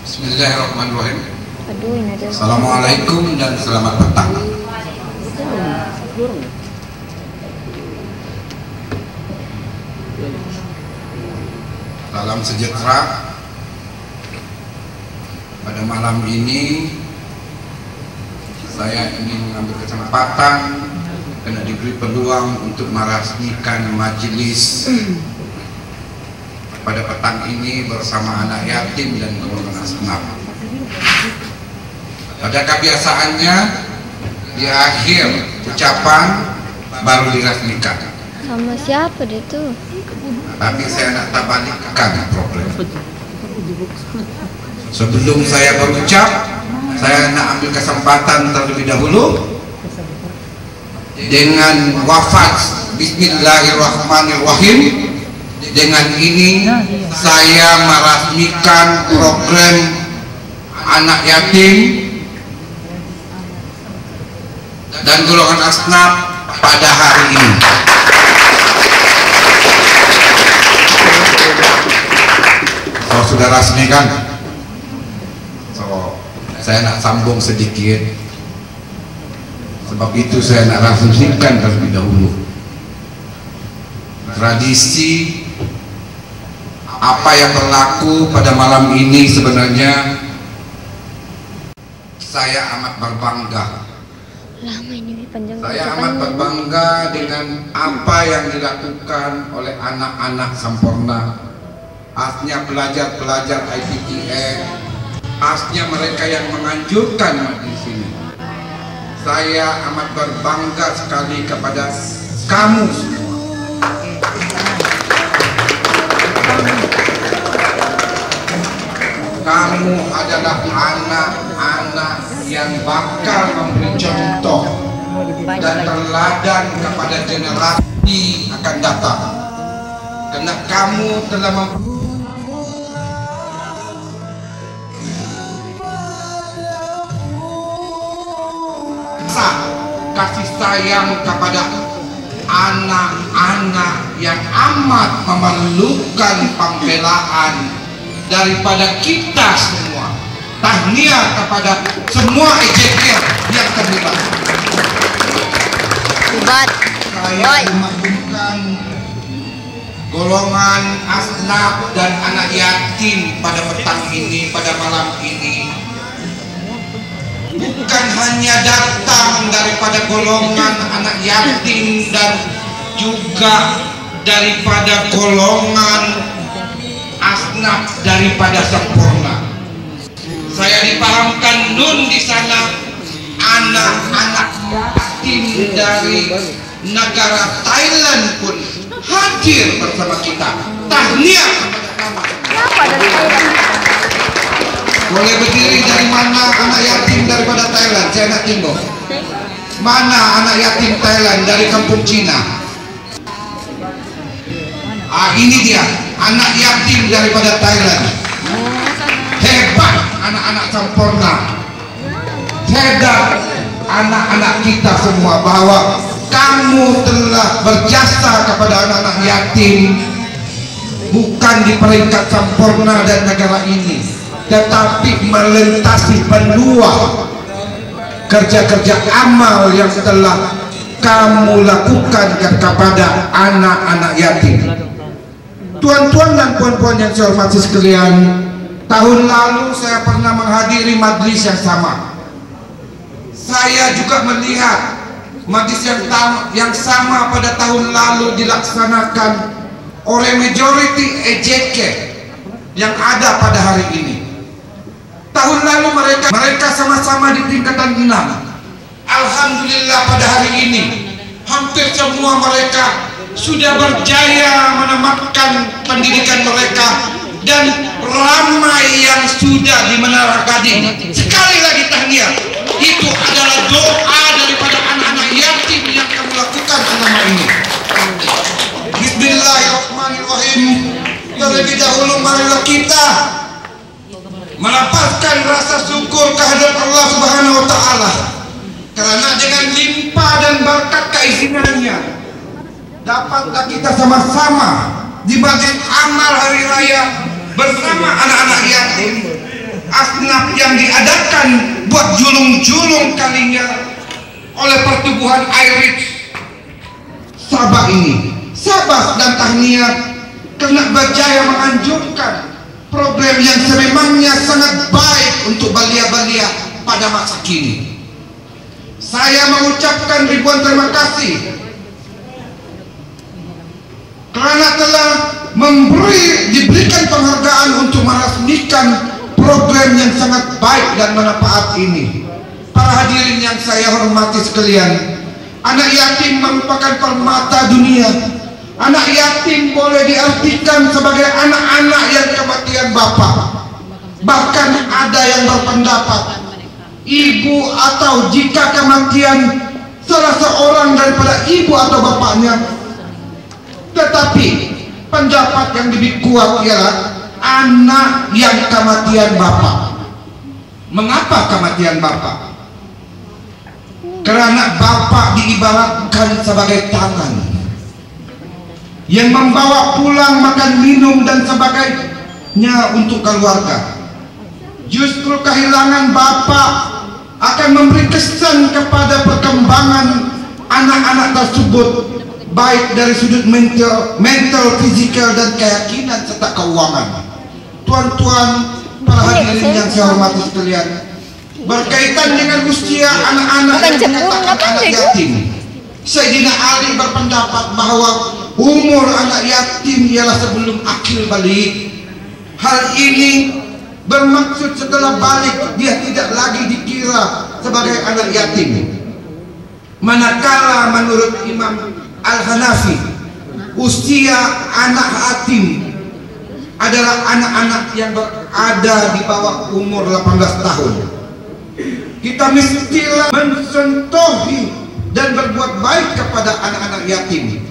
Bismillahirrahmanirrahim. Aduh, Assalamualaikum dan selamat petang. Salam sejahtera. Pada malam ini saya ingin mengambil kesempatan karena diberi peluang untuk meresmikan majelis pada petang ini bersama anak yatim dan golongan asnaf. Pada kebiasaannya di akhir ucapan baru diresmikan. sama siapa dia tuh? Tapi saya nak tabalikkan problem. Sebelum saya berucap, saya nak ambil kesempatan terlebih dahulu dengan wafat Bismillahirrahmanirrahim. Dengan ini saya meresmikan program anak yatim dan golongan asnaf pada hari ini. So, sudah resmikan. So, saya nak sambung sedikit. Sebab itu saya nak resmikan terlebih dahulu. Tradisi apa yang berlaku pada malam ini sebenarnya saya amat berbangga. Lama ini panjang. Saya amat berbangga dengan apa yang dilakukan oleh anak-anak Sampurna, khasnya pelajar-pelajar IPTN, khasnya mereka yang menganjurkan di sini. Saya amat berbangga sekali kepada kamu semua. Kamu adalah anak-anak yang bakal memberi contoh dan teladan kepada generasi akan datang. Karena kamu telah kasih sayang kepada anak-anak yang amat memerlukan pembelaan daripada kita semua. Tahniah kepada semua EJK yang terlibat. Saya memaklumkan golongan asnaf dan anak yatim pada petang ini, pada malam ini, bukan hanya datang daripada golongan anak yatim dan juga daripada golongan asnaf daripada Sampurna. Saya dipahamkan nun di sana anak-anak yatim dari negara Thailand pun hadir bersama kita. Tahniah kepada kamu. Boleh berdiri dari mana anak yatim daripada Thailand? Saya nak tengok. Mana anak yatim Thailand dari kampung Cina? Ini dia anak yatim daripada Thailand. Hebat anak-anak Sampurna. Hebat anak-anak kita semua, bahwa kamu telah berjasa kepada anak-anak yatim, bukan di peringkat Sampurna dan negara ini, tetapi melintasi benua kerja-kerja amal yang telah kamu lakukan kepada anak-anak yatim. Tuan-tuan dan puan-puan yang saya hormati sekalian, tahun lalu saya pernah menghadiri majlis yang sama. Saya juga melihat majlis yang sama pada tahun lalu dilaksanakan oleh majority EJK yang ada pada hari ini. Tahun lalu mereka sama-sama di tingkatan 6. Alhamdulillah pada hari ini hampir semua mereka sudah berjaya menamatkan pendidikan mereka, dan ramai yang sudah di Menara Gading. Sekali lagi tahniah. Itu adalah doa daripada anak-anak yatim yang kamu lakukan selama ini. Bismillahirrahmanirrahim. Terlebih dahulu marilah kita melapaskan rasa syukur kehadirat Allah Subhanahu wa taala, karena dengan limpah dan berkat keizinannya dapatlah kita sama-sama di majlis amal hari raya bersama anak-anak yatim asnaf yang diadakan buat julung-julung kalinya oleh pertubuhan Irish Sabah ini. Sabah dan Tahniah kena berjaya menganjurkan program yang sememangnya sangat baik untuk balia-balia pada masa kini. Saya mengucapkan ribuan terima kasih karena telah diberikan penghargaan untuk meresmikan program yang sangat baik dan bermanfaat ini. Para hadirin yang saya hormati sekalian, anak yatim merupakan permata dunia. Anak yatim boleh diartikan sebagai anak-anak yang kematian bapak. Bahkan ada yang berpendapat ibu atau jika kematian salah seorang daripada ibu atau bapaknya. Tetapi pendapat yang lebih kuat ialah anak yang kematian bapak. Mengapa kematian bapak? Karena bapak diibaratkan sebagai tangan yang membawa pulang makan minum dan sebagainya untuk keluarga. Justru kehilangan bapak akan memberi kesan kepada perkembangan anak-anak tersebut, baik dari sudut mental, fisikal, dan keyakinan serta keuangan. Tuan-tuan, para hadirin yang saya hormati sekalian, berkaitan dengan usia anak-anak yang menyatakan anak yatim, Sayyidina Ali berpendapat bahwa umur anak yatim ialah sebelum akil balik. Hal ini bermaksud setelah balik dia tidak lagi dikira sebagai anak yatim. Manakala menurut Imam Al-Hanafi, usia anak yatim adalah anak-anak yang berada di bawah umur 18 tahun. Kita mestilah mensentuhi dan berbuat baik kepada anak-anak yatim.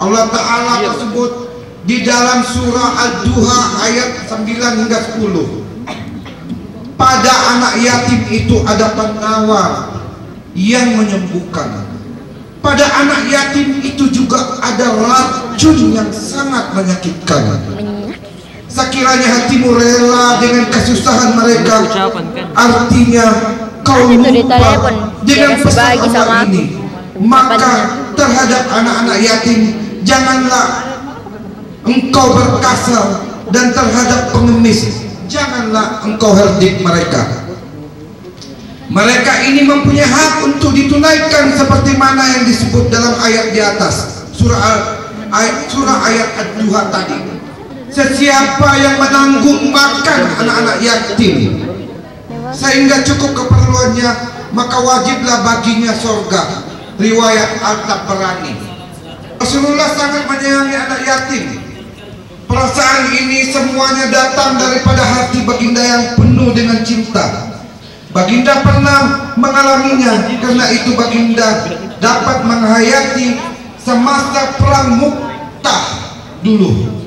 Allah Ta'ala tersebut di dalam surah Ad-Duha ayat 9 hingga 10. Pada anak yatim itu ada penawar yang menyembuhkan. Pada anak yatim itu juga ada racun yang sangat menyakitkan. Sekiranya hatimu rela dengan kesusahan mereka, artinya kau lupa dengan pesan Allah ini, maka terhadap anak-anak yatim janganlah engkau berkasar, dan terhadap pengemis janganlah engkau herdik mereka. Mereka ini mempunyai hak untuk ditunaikan seperti mana yang disebut dalam ayat di atas surah ayat Ad-Duha tadi. Sesiapa yang menanggung makan anak-anak yatim sehingga cukup keperluannya, maka wajiblah baginya surga. Riwayat Al-Tabrani. Rasulullah sangat menyayangi anak yatim. Perasaan ini semuanya datang daripada hati baginda yang penuh dengan cinta. Baginda pernah mengalaminya, karena itu baginda dapat menghayati semasa perang Mu'tah dulu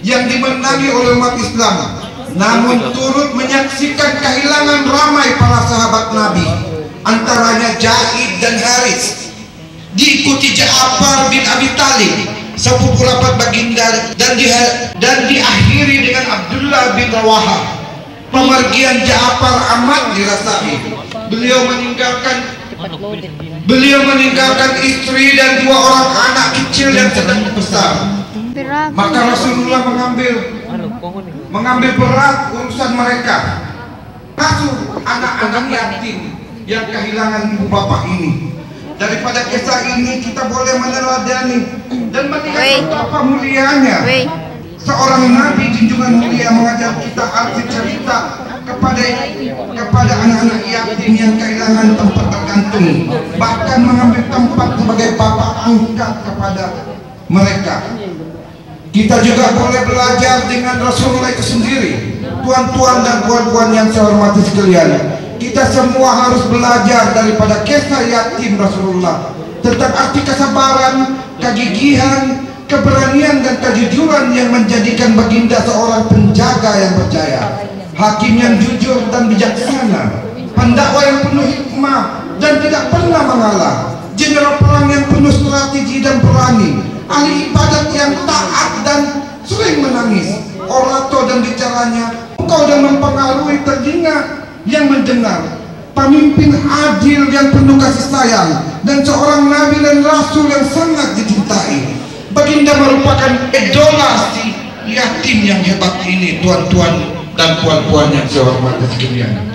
yang dimenangi oleh umat Islam, namun turut menyaksikan kehilangan ramai para sahabat Nabi, antaranya Zaid dan Haris, diikuti Ja'far bin Abi Talib, sepupu rapat baginda, dan diakhiri dengan Abdullah bin Rawahah. Pemergian Ja'far amat dirasai. Beliau meninggalkan istri dan 2 orang anak kecil yang sedang besar. Maka Rasulullah mengambil berat urusan mereka, termasuk anak-anak yatim yang kehilangan ibu bapak ini. Daripada kisah ini kita boleh meneladani dan melihat betapa mulianya seorang nabi junjungan mulia mengajar kita arti cerita kepada anak-anak yatim yang kehilangan tempat tergantung, bahkan mengambil tempat sebagai bapak angkat kepada mereka. Kita juga boleh belajar dengan Rasulullah itu sendiri. Tuan-tuan dan puan-puan yang saya hormati sekalian, kita semua harus belajar daripada kisah yatim Rasulullah tentang arti kesabaran, kegigihan, keberanian, dan kejujuran yang menjadikan baginda seorang penjaga yang berjaya, hakim yang jujur dan bijaksana, pendakwa yang penuh hikmah dan tidak pernah mengalah, jenderal perang yang penuh strategi dan berani, ahli ibadat yang taat dan sering menangis, orator dan bicaranya engkau dan mempengaruhi telinga yang mendengar, pemimpin adil yang penuh kasih sayang, dan seorang nabi dan rasul yang sangat dicintai. Baginda merupakan idola si yatim yang hebat ini, tuan-tuan dan puan-puan yang saya hormati sekalian.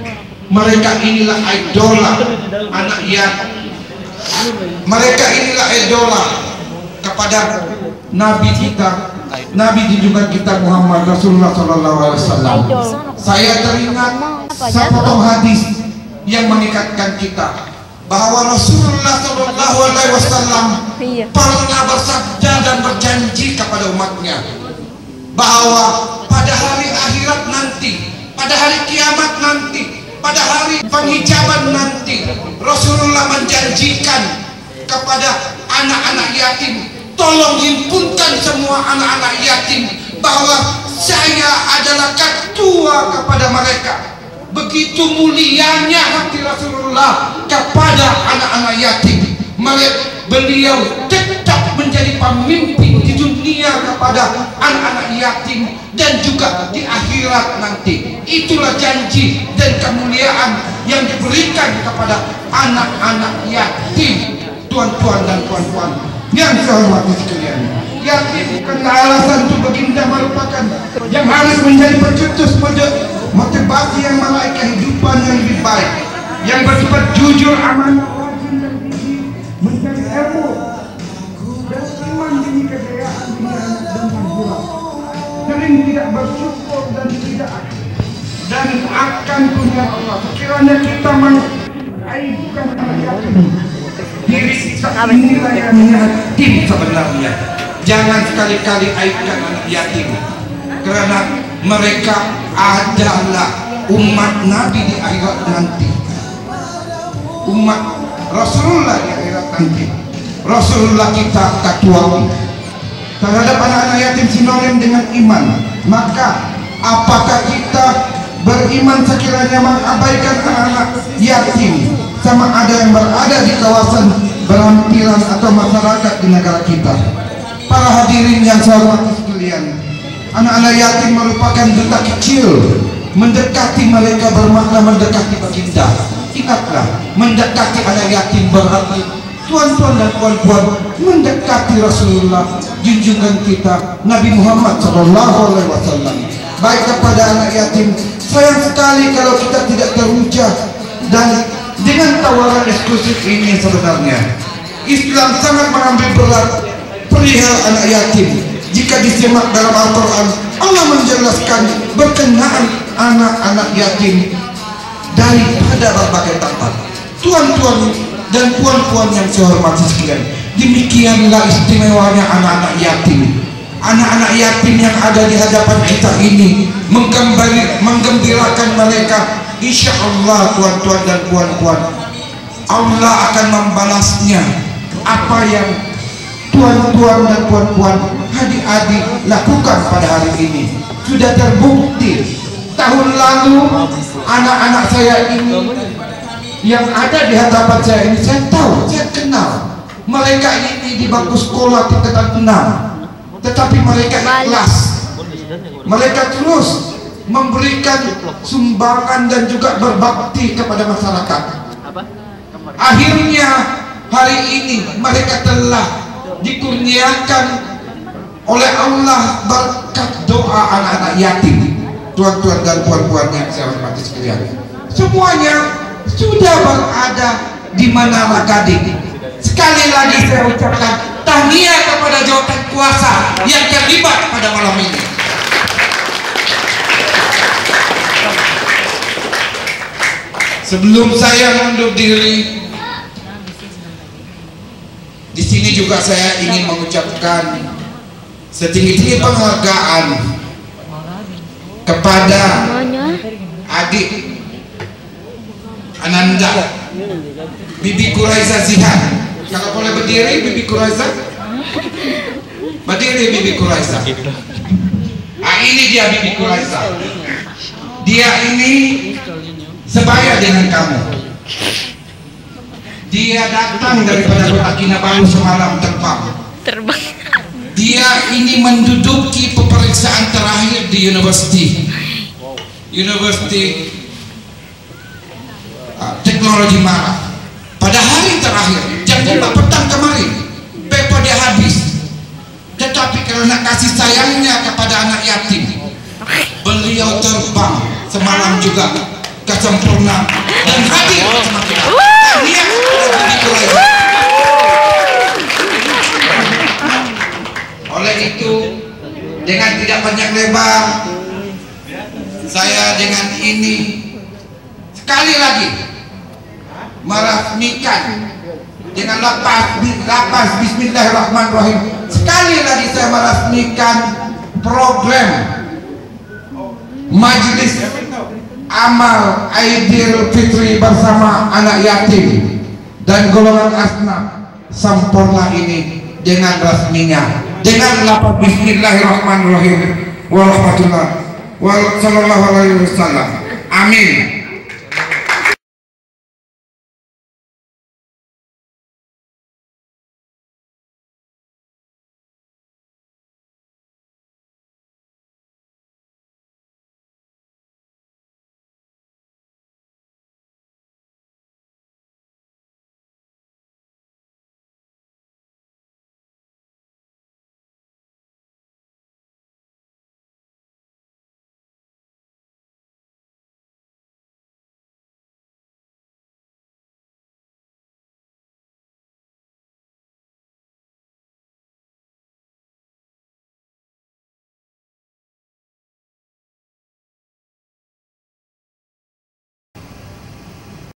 Mereka inilah idola anak yatim. Mereka inilah idola kepada Nabi kita, Nabi junjungan kita Muhammad Rasulullah SAW. Saya teringat sepotong hadis yang mengikatkan kita bahwa Rasulullah SAW pernah bersabda dan berjanji kepada umatnya bahwa pada hari akhirat nanti, pada hari kiamat nanti, pada hari penghijaban nanti, Rasulullah menjanjikan kepada anak-anak yatim, tolong himpunkan semua anak-anak yatim, bahwa saya adalah ketua kepada mereka. Begitu mulianya hati Rasulullah kepada anak-anak yatim. Beliau tetap menjadi pemimpin di dunia kepada anak-anak yatim dan juga di akhirat nanti. Itulah janji dan kemuliaan yang diberikan kepada anak-anak yatim, tuan-tuan dan puan-puan yang saya hormati sekalian. Yatim bukan alasan untuk baginda merupakan yang harus menjadi pencetus motivasi yang meraih kehidupan yang lebih baik, yang bersifat jujur, amanah, rajin dan gigih mencari ilmu dan iman demi kejayaan dunia dan akhirat. Sering tidak bersyukur dan akan punya Allah. Sekiranya kita mengaibkan anak yatim, diri kita inilah yang yatim sebenarnya. Jangan sekali-kali aibkan anak yatim, karena mereka adalah umat Nabi di akhirat nanti, umat Rasulullah di akhirat nanti. Rasulullah kita ketua terhadap anak-anak yatim sinonim dengan iman. Maka apakah kita beriman sekiranya mengabaikan anak-anak yatim sama ada yang berada di kawasan berampilan atau masyarakat di negara kita? Para hadirin yang saya hormati sekalian, anak-anak yatim merupakan duta kecil. Mendekati mereka bermakna mendekati baginda. Ingatlah, mendekati anak yatim berarti tuan-tuan dan puan-puan mendekati Rasulullah, junjungan kita Nabi Muhammad SAW. Baik kepada anak yatim, sayang sekali kalau kita tidak teruja dan dengan tawaran eksklusif ini. Sebenarnya Islam sangat mengambil berat perihal anak yatim. Jika disimak dalam Al-Quran, Allah menjelaskan berkenaan anak-anak yatim daripada berbagai tempat. Tuan-tuan dan puan-puan yang saya hormati sekalian, demikianlah istimewanya anak-anak yatim. Anak-anak yatim yang ada di hadapan kita ini menggembirakan mereka. Insya Allah tuan-tuan dan puan-puan, Allah akan membalasnya apa yang tuan-tuan dan puan-puan, adik-adik lakukan pada hari ini. Sudah terbukti tahun lalu anak-anak saya ini yang ada di hadapan saya ini, saya tahu, saya kenal mereka ini di bangku sekolah tingkatan 6, tetapi mereka ikhlas, mereka terus memberikan sumbangan dan juga berbakti kepada masyarakat. Akhirnya hari ini mereka telah dikurniakan oleh Allah berkat doa anak-anak yatim. Tuan-tuan dan puan-puan yang saya hormati sekalian, semuanya sudah berada di Menara Gading. Sekali lagi saya ucapkan tahniah kepada jawatan kuasa yang terlibat pada malam ini. Sebelum saya mundur diri, di sini juga saya ingin mengucapkan setinggi-tinggi penghargaan kepada adik Ananda, Bibi Quraiza Zihan. Kalau boleh berdiri Bibi Quraiza, berdiri Bibi Quraiza. Ini dia Bibi Quraiza. Dia ini sebaya dengan kamu. Dia datang daripada Kota Kinabalu semalam terbang. Dia ini menduduki peperiksaan terakhir di university. University Teknologi Malang. Pada hari terakhir jam 5 petang kemarin PPD habis, tetapi karena kasih sayangnya kepada anak yatim, beliau terbang semalam juga ke Sempurna dan hadir bersama kita. Tahniah kepada begitu lagi. Oleh itu, dengan tidak banyak lebar, saya dengan ini sekali lagi meresmikan dengan lapas Bismillahirrahmanirrahim. Sekali lagi saya meresmikan program Majelis Amal Aidil Fitri bersama anak yatim dan golongan asnaf Sempurna ini dengan resminya, dengan lapas Bismillahirrahmanirrahim warahmatullahi wabarakatuh. Amin.